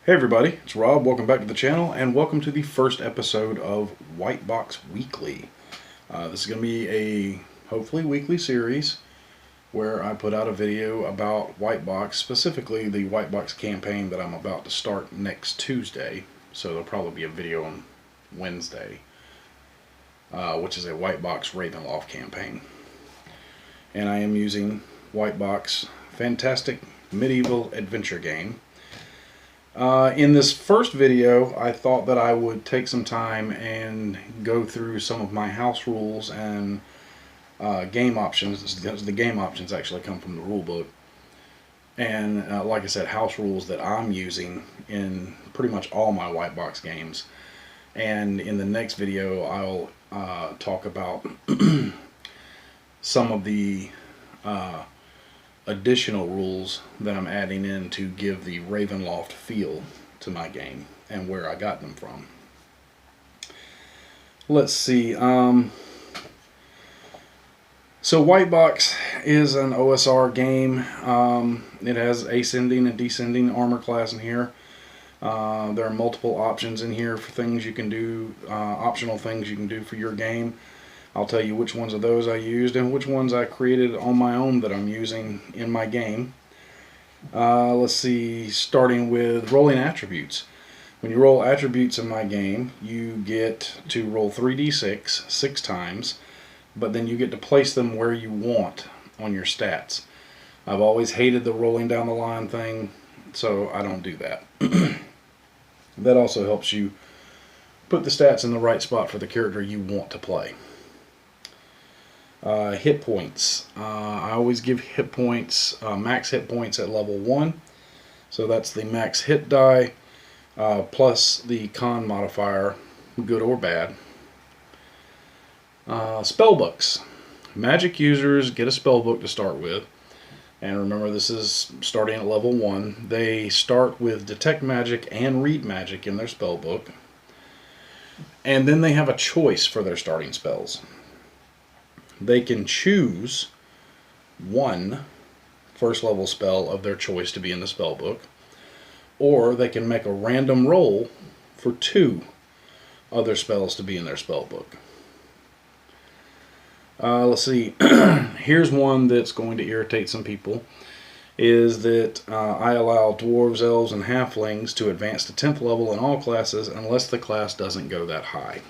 Hey everybody, it's Rob. Welcome back to the channel and welcome to the first episode of White Box Weekly. This is going to be a hopefully weekly series where I put out a video about White Box, specifically the White Box campaign that I'm about to start next Tuesday. So there'll probably be a video on Wednesday, which is a White Box Ravenloft campaign. And I am using White Box Fantastic Medieval Adventure Game. In this first video, I thought that I would take some time and go through some of my house rules and game options. The game options actually come from the rule book. And like I said, house rules that I'm using in pretty much all my white box games. And in the next video, I'll talk about some of the additional rules that I'm adding in to give the Ravenloft feel to my game and where I got them from. Let's see. So White Box is an OSR game. It has ascending and descending armor class in here. There are multiple options in here for things you can do, optional things you can do for your game. I'll tell you which ones of those I used and which ones I created on my own that I'm using in my game. Let's see, starting with rolling attributes. When you roll attributes in my game, you get to roll 3d6 6 times, but then you get to place them where you want on your stats. I've always hated the rolling down the line thing, so I don't do that. That also helps you put the stats in the right spot for the character you want to play. Hit points. I always give hit points, max hit points at level 1. So that's the max hit die plus the con modifier, good or bad. Spell books. Magic users get a spell book to start with. And remember, this is starting at level 1. They start with Detect Magic and Read Magic in their spell book. And then they have a choice for their starting spells. They can choose one first level spell of their choice to be in the spell book, or they can make a random roll for 2 other spells to be in their spell book. Let's see, here's one that's going to irritate some people, is that I allow dwarves, elves, and halflings to advance to 10th level in all classes unless the class doesn't go that high.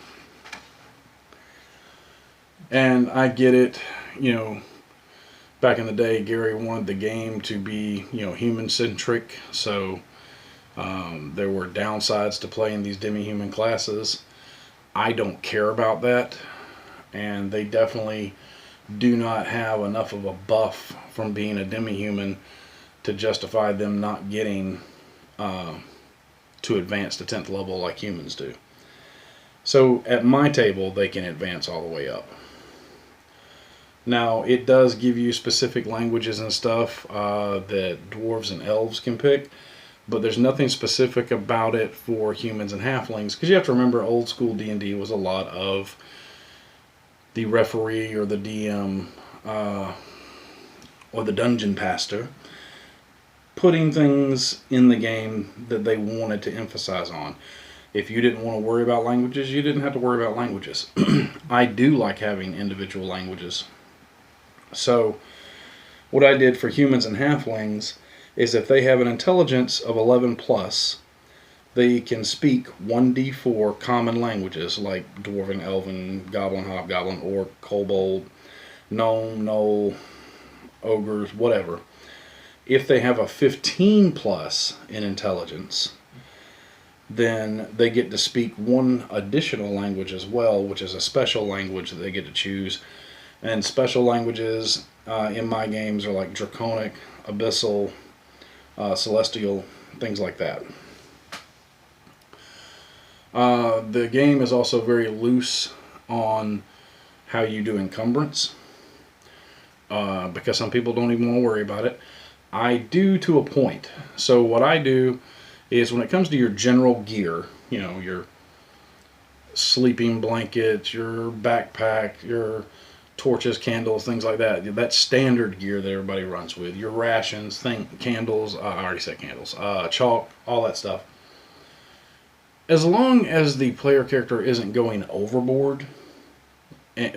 And I get it, you know, back in the day, Gary wanted the game to be, you know, human-centric, so there were downsides to playing these demi-human classes. I don't care about that, and they definitely do not have enough of a buff from being a demi-human to justify them not getting to advance to 10th level like humans do. So at my table, they can advance all the way up. Now, it does give you specific languages and stuff that dwarves and elves can pick, but there's nothing specific about it for humans and halflings, because you have to remember old school D&D was a lot of the referee or the DM or the dungeon master putting things in the game that they wanted to emphasize on. If you didn't want to worry about languages, you didn't have to worry about languages. I do like having individual languages. So what I did for humans and halflings is if they have an intelligence of 11 plus, they can speak 1d4 common languages like dwarven, elven, goblin, hobgoblin, orc, kobold, gnome, gnoll, ogres, whatever. If they have a 15 plus in intelligence, then they get to speak 1 additional language as well, which is a special language that they get to choose. And special languages in my games are like Draconic, Abyssal, Celestial, things like that. The game is also very loose on how you do encumbrance, because some people don't even want to worry about it. I do to a point. So what I do is when it comes to your general gear, you know, your sleeping blanket, your backpack, your torches, candles, things like that. That's standard gear that everybody runs with. Your rations, candles, I already said candles, chalk, all that stuff. as long as the player character isn't going overboard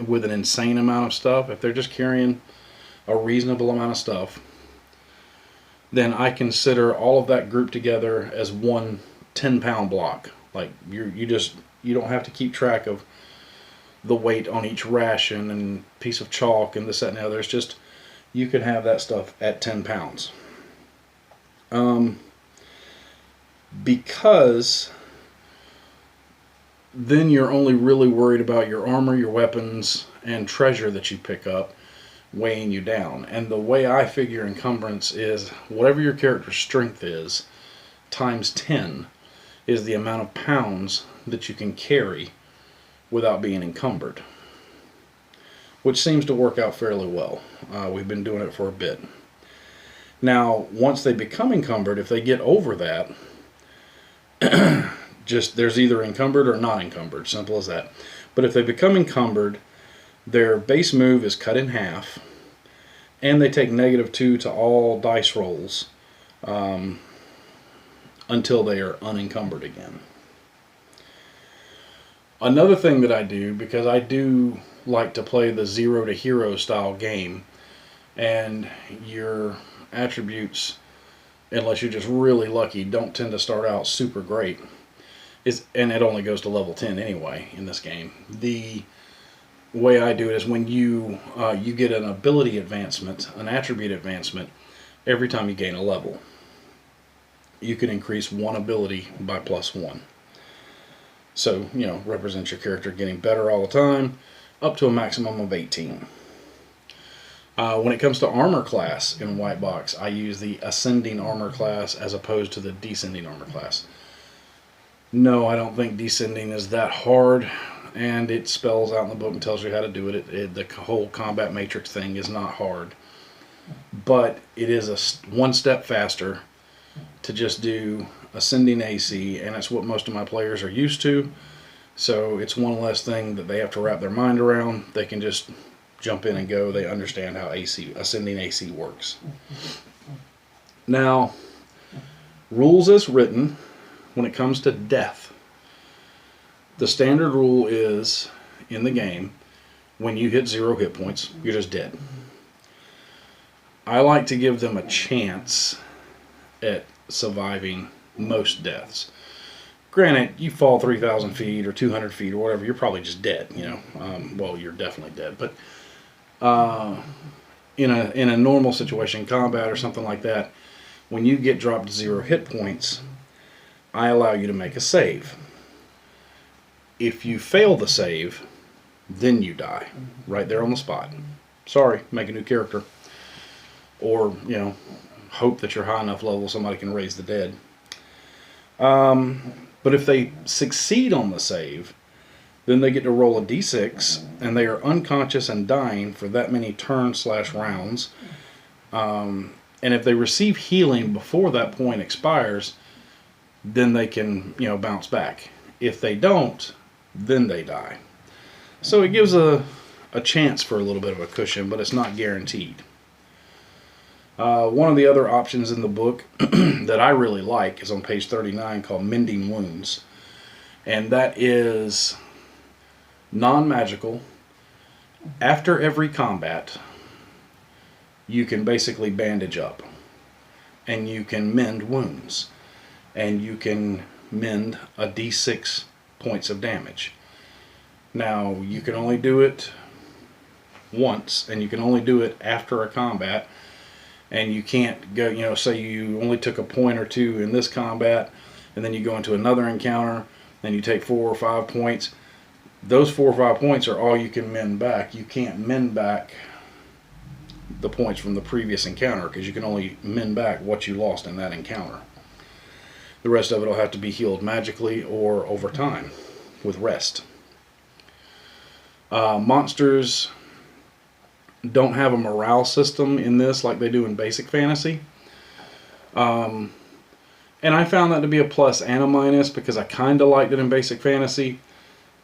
with an insane amount of stuff, if they're just carrying a reasonable amount of stuff, then I consider all of that grouped together as one 10-pound block. Like you don't have to keep track of the weight on each ration and piece of chalk and this, that, and the other. It's just, you could have that stuff at 10 pounds. Because then you're only really worried about your armor, your weapons, and treasure that you pick up weighing you down. And the way I figure encumbrance is whatever your character's strength is times 10 is the amount of pounds that you can carry without being encumbered, which seems to work out fairly well. We've been doing it for a bit. Now, once they become encumbered, if they get over that, just there's either encumbered or not encumbered, simple as that. But if they become encumbered, their base move is cut in half, and they take -2 to all dice rolls until they are unencumbered again. Another thing that I do, because I do like to play the 0 to hero style game, and your attributes, unless you're just really lucky, don't tend to start out super great, and it only goes to level 10 anyway in this game. The way I do it is when you get an ability advancement, an attribute advancement, every time you gain a level. You can increase one ability by +1. So, represents your character getting better all the time, up to a maximum of 18. When it comes to armor class in White Box, I use the ascending armor class as opposed to the descending armor class. No, I don't think descending is that hard, and it spells out in the book and tells you how to do it. The whole combat matrix thing is not hard, but it is one step faster to just do ascending AC, and that's what most of my players are used to. So it's one less thing that they have to wrap their mind around. They can just jump in and go. They understand how ascending AC works. Now, rules as written, when it comes to death, the standard rule is, in the game, when you hit 0 hit points, you're just dead. I like to give them a chance at surviving most deaths. Granted, you fall 3,000 feet or 200 feet or whatever, you're probably just dead, well, you're definitely dead, but in a normal situation, combat or something like that, when you get dropped to 0 hit points, I allow you to make a save. If you fail the save, then you die right there on the spot. Sorry, make a new character. Or, hope that you're high enough level somebody can raise the dead. But if they succeed on the save, then they get to roll a d6, and they are unconscious and dying for that many turns/rounds. And if they receive healing before that point expires, then they can, bounce back. If they don't, then they die. So it gives a chance for a little bit of a cushion, but it's not guaranteed. One of the other options in the book that I really like is on page 39, called Mending Wounds. And that is non-magical. After every combat, you can basically bandage up. And you can mend wounds. And you can mend a d6 points of damage. Now, you can only do it once, and you can only do it after a combat. And you can't go, say you only took a point or 2 in this combat, and then you go into another encounter, then you take 4 or 5 points. Those 4 or 5 points are all you can mend back. You can't mend back the points from the previous encounter, because you can only mend back what you lost in that encounter. The rest of it will have to be healed magically or over time with rest. Monsters don't have a morale system in this like they do in basic fantasy. And I found that to be a plus and a minus, because I kind of liked it in basic fantasy,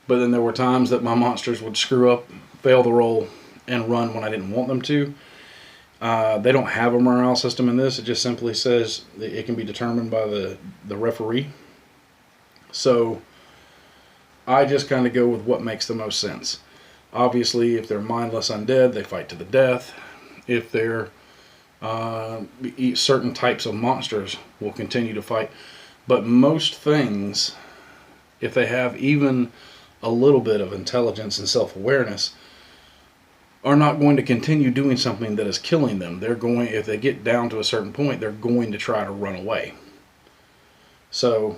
but then there were times that my monsters would screw up, fail the roll, and run when I didn't want them to. They don't have a morale system in this. It just simply says that it can be determined by the referee. So I just kind of go with what makes the most sense. Obviously, if they're mindless undead, they fight to the death. If they're certain types of monsters, will continue to fight. But most things, if they have even a little bit of intelligence and self-awareness, are not going to continue doing something that is killing them. They're going, if they get down to a certain point, they're going to try to run away. So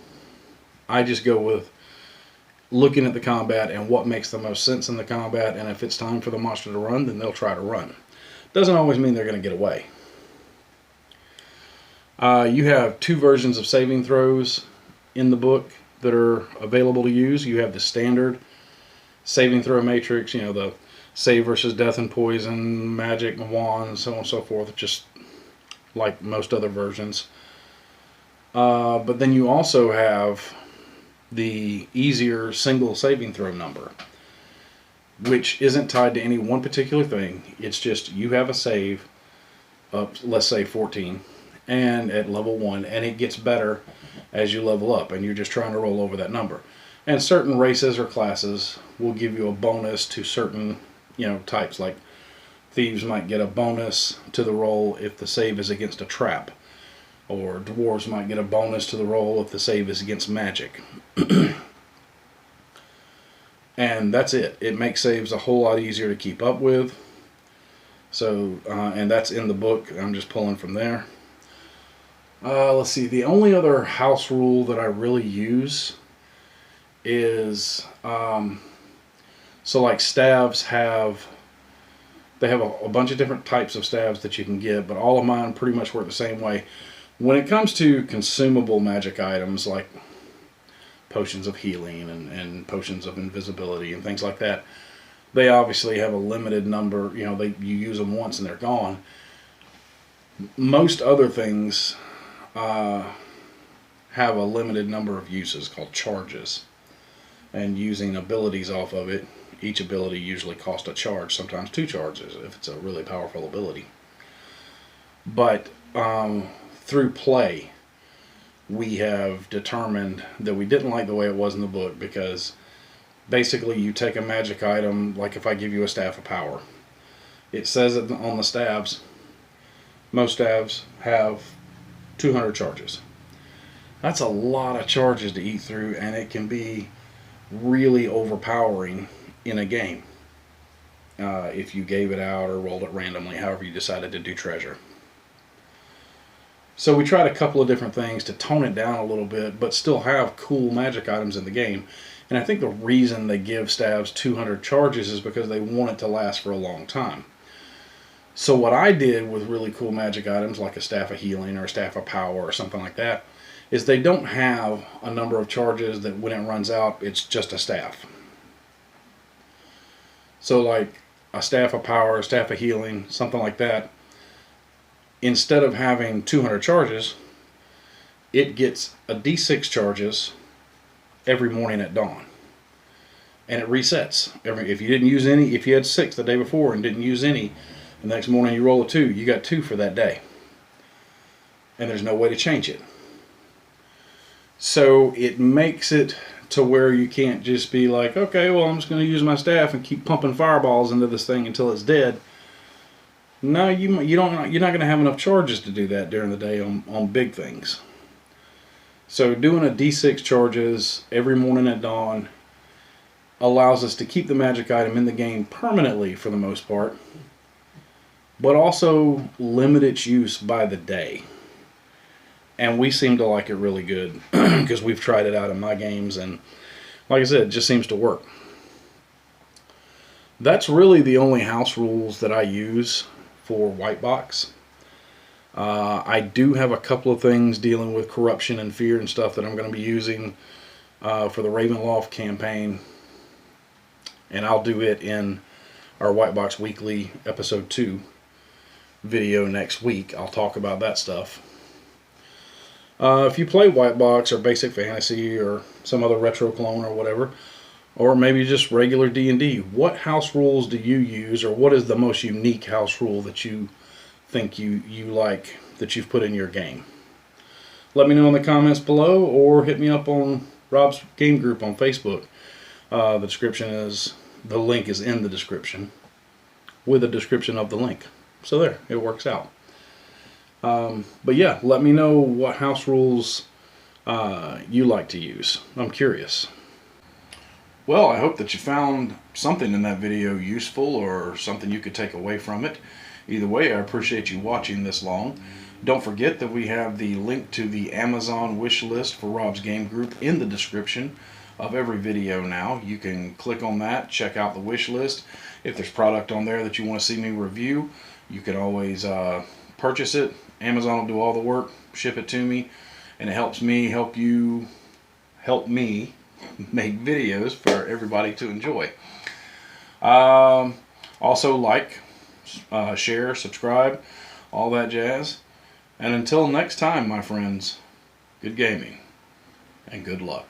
I just go with looking at the combat and what makes the most sense in the combat, and if it's time for the monster to run, then they'll try to run. Doesn't always mean they're going to get away. You have 2 versions of saving throws in the book that are available to use. You have the standard saving throw matrix, you know, the save versus death and poison, magic and wands, so on and so forth, just like most other versions. But then you also have the easier single saving throw number, which isn't tied to any one particular thing. It's just you have a save up, let's say 14, and at level 1, and it gets better as you level up, and you're just trying to roll over that number. And certain races or classes will give you a bonus to certain, you know, types. Like thieves might get a bonus to the roll if the save is against a trap, or dwarves might get a bonus to the roll if the save is against magic. And that's it. It makes saves a whole lot easier to keep up with. So, and that's in the book. I'm just pulling from there. Let's see. The only other house rule that I really use is, so like staves have, they have a bunch of different types of staves that you can get, but all of mine pretty much work the same way. When it comes to consumable magic items like potions of healing and potions of invisibility and things like that, they obviously have a limited number. You know, you use them once and they're gone. Most other things have a limited number of uses called charges, and using abilities off of it. Each ability usually costs a charge, sometimes 2 charges if it's a really powerful ability. But through play, we have determined that we didn't like the way it was in the book, because basically you take a magic item, like if I give you a staff of power, it says it on the staves, most staves have 200 charges. That's a lot of charges to eat through, and it can be really overpowering in a game if you gave it out or rolled it randomly, however you decided to do treasure. So we tried a couple of different things to tone it down a little bit, but still have cool magic items in the game. And I think the reason they give staves 200 charges is because they want it to last for a long time. So what I did with really cool magic items like a staff of healing or a staff of power or something like that is they don't have a number of charges that when it runs out, it's just a staff. So like a staff of power, a staff of healing, something like that, instead of having 200 charges, it gets a D6 charges every morning at dawn. And it resets. If you didn't use any, if you had 6 the day before and didn't use any, the next morning you roll a 2, you got 2 for that day. And there's no way to change it. So it makes it to where you can't just be like, okay, well, I'm just going to use my staff and keep pumping fireballs into this thing until it's dead. No, you're not going to have enough charges to do that during the day on big things. So doing a D6 charges every morning at dawn allows us to keep the magic item in the game permanently for the most part, but also limit its use by the day. And we seem to like it really good because we've tried it out in my games, and like I said, it just seems to work. That's really the only house rules that I use for White Box. I do have a couple of things dealing with corruption and fear and stuff that I'm going to be using for the Ravenloft campaign, and I'll do it in our White Box Weekly episode 2 video next week. I'll talk about that stuff. If you play White Box or Basic Fantasy or some other retro clone or whatever, or maybe just regular D&D, what house rules do you use, or what is the most unique house rule that you think you like that you've put in your game? Let me know in the comments below, or hit me up on Rob's Game Group on Facebook. The link is in the description with a description of the link. So there, it works out. But yeah, let me know what house rules you like to use. I'm curious. Well, I hope that you found something in that video useful or something you could take away from it. Either way, I appreciate you watching this long. Don't forget that we have the link to the Amazon wish list for Rob's Game Group in the description of every video now. You can click on that, check out the wish list. If there's product on there that you want to see me review, you can always purchase it. Amazon will do all the work, ship it to me, and it helps me help me make videos for everybody to enjoy. Also like, share, subscribe, all that jazz. And until next time, my friends, good gaming and good luck.